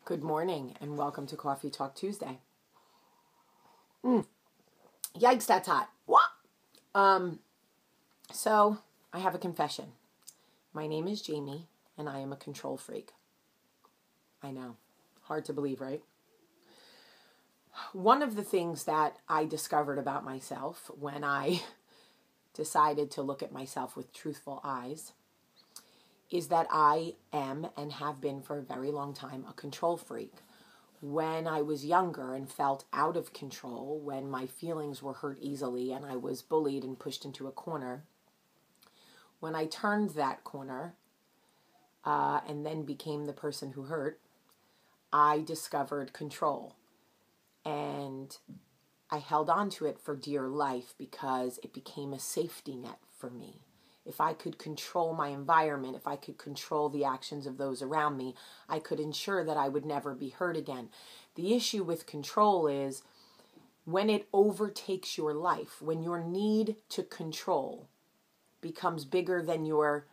Good morning and welcome to Coffee Talk Tuesday. Yikes, that's hot. What? So I have a confession. My name is Jamie and I am a control freak. I know. Hard to believe, right? One of the things that I discovered about myself when I decided to look at myself with truthful eyes is that I am and have been for a very long time a control freak. When I was younger and felt out of control, when my feelings were hurt easily and I was bullied and pushed into a corner, when I turned that corner and then became the person who hurt, I discovered control. And I held on to it for dear life because it became a safety net for me. If I could control my environment, if I could control the actions of those around me, I could ensure that I would never be hurt again. The issue with control is when it overtakes your life, when your need to control becomes bigger than your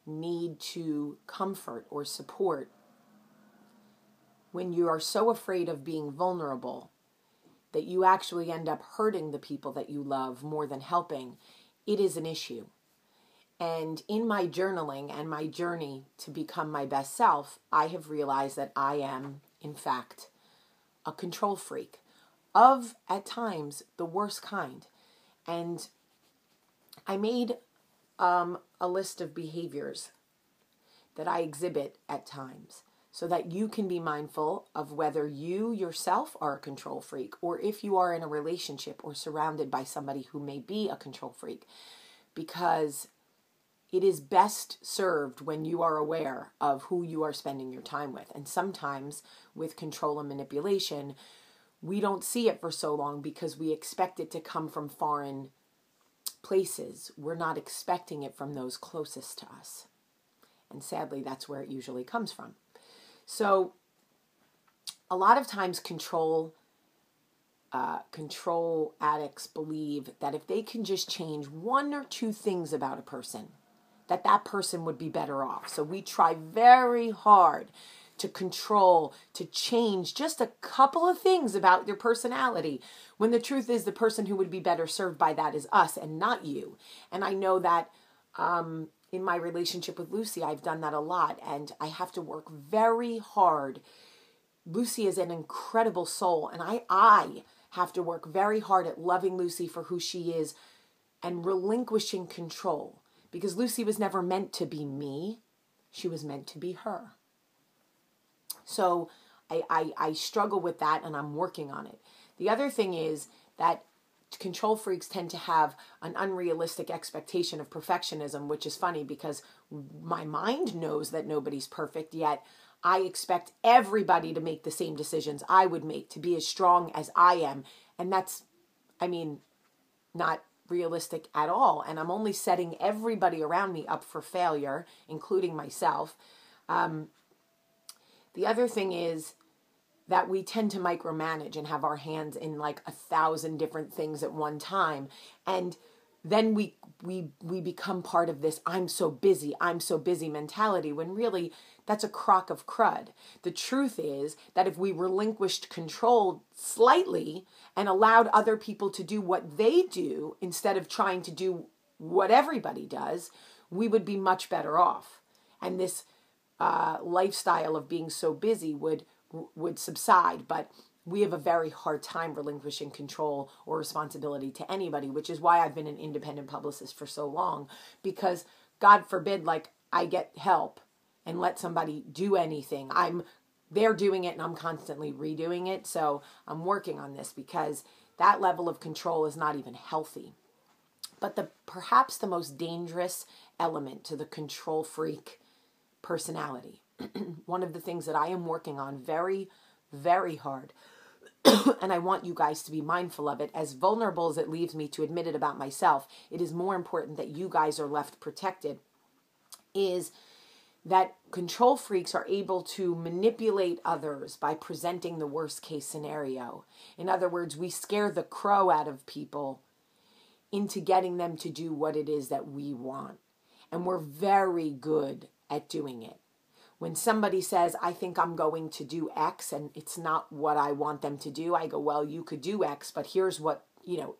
need to comfort or support, when you are so afraid of being vulnerable that you actually end up hurting the people that you love more than helping, it is an issue. And in my journaling and my journey to become my best self, I have realized that I am, in fact, a control freak of, at times, the worst kind. And I made a list of behaviors that I exhibit at times so that you can be mindful of whether you yourself are a control freak or if you are in a relationship or surrounded by somebody who may be a control freak. Because it is best served when you are aware of who you are spending your time with. And sometimes with control and manipulation, we don't see it for so long because we expect it to come from foreign places. We're not expecting it from those closest to us. And sadly, that's where it usually comes from. So a lot of times control addicts believe that if they can just change one or two things about a person, that person would be better off. So we try very hard to control, to change just a couple of things about your personality, when the truth is the person who would be better served by that is us and not you. And I know that in my relationship with Lucy, I've done that a lot, and I have to work very hard. Lucy is an incredible soul, and I have to work very hard at loving Lucy for who she is and relinquishing control. Because Lucy was never meant to be me. She was meant to be her. So I struggle with that and I'm working on it. The other thing is that control freaks tend to have an unrealistic expectation of perfectionism, which is funny because my mind knows that nobody's perfect, yet I expect everybody to make the same decisions I would make, to be as strong as I am. And that's, not realistic at all. And I'm only setting everybody around me up for failure, including myself. The other thing is that we tend to micromanage and have our hands in like 1,000 different things at one time. And then we become part of this I'm so busy mentality, when really that's a crock of crud. The truth is that if we relinquished control slightly and allowed other people to do what they do instead of trying to do what everybody does, we would be much better off. And this lifestyle of being so busy would subside. But we have a very hard time relinquishing control or responsibility to anybody, which is why I've been an independent publicist for so long, because God forbid, I get help and let somebody do anything. They're doing it and I'm constantly redoing it. So I'm working on this because that level of control is not even healthy. But perhaps the most dangerous element to the control freak personality, one of the things that I am working on very, very hard, and I want you guys to be mindful of it, as vulnerable as it leaves me to admit it about myself, it is more important that you guys are left protected, is that control freaks are able to manipulate others by presenting the worst case scenario. In other words, we scare the crow out of people into getting them to do what it is that we want. And we're very good at doing it. When somebody says, I think I'm going to do X and it's not what I want them to do, I go, well, you could do X, but here's what,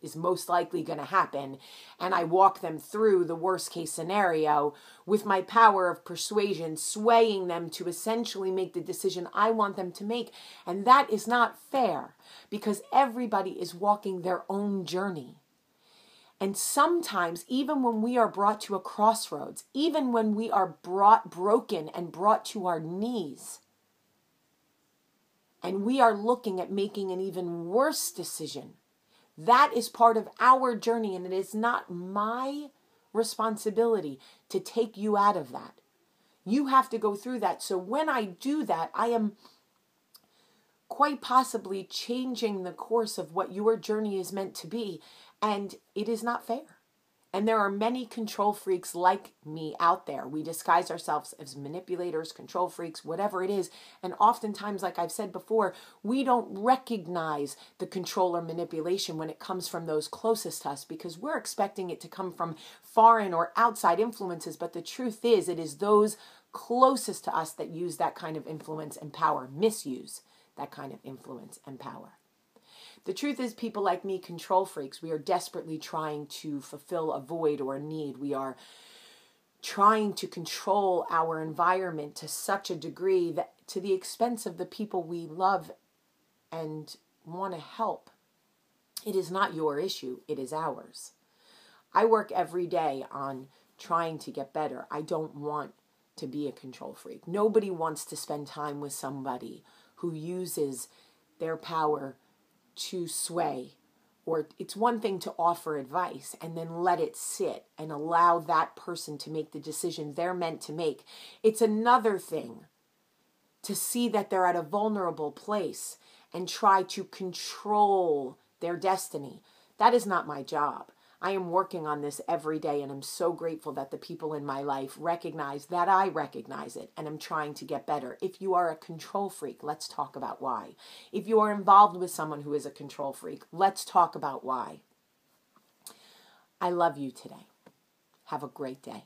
is most likely going to happen. And I walk them through the worst case scenario with my power of persuasion, swaying them to essentially make the decision I want them to make. And that is not fair because everybody is walking their own journey. And sometimes, even when we are brought to a crossroads, even when we are broken and brought to our knees, and we are looking at making an even worse decision, that is part of our journey, and it is not my responsibility to take you out of that. You have to go through that. So when I do that, I am quite possibly changing the course of what your journey is meant to be. And it is not fair. And there are many control freaks like me out there. We disguise ourselves as manipulators, control freaks, whatever it is. And oftentimes, like I've said before, we don't recognize the control or manipulation when it comes from those closest to us because we're expecting it to come from foreign or outside influences. But the truth is, it is those closest to us that use that kind of influence and power, misuse that kind of influence and power. The truth is, people like me, control freaks, we are desperately trying to fulfill a void or a need. We are trying to control our environment to such a degree that to the expense of the people we love and want to help. It is not your issue. It is ours. I work every day on trying to get better. I don't want to be a control freak. Nobody wants to spend time with somebody who uses their power to sway, or it's one thing to offer advice and then let it sit and allow that person to make the decision they're meant to make. It's another thing to see that they're at a vulnerable place and try to control their destiny. That is not my job. I am working on this every day, and I'm so grateful that the people in my life recognize that I recognize it, and I'm trying to get better. If you are a control freak, let's talk about why. If you are involved with someone who is a control freak, let's talk about why. I love you today. Have a great day.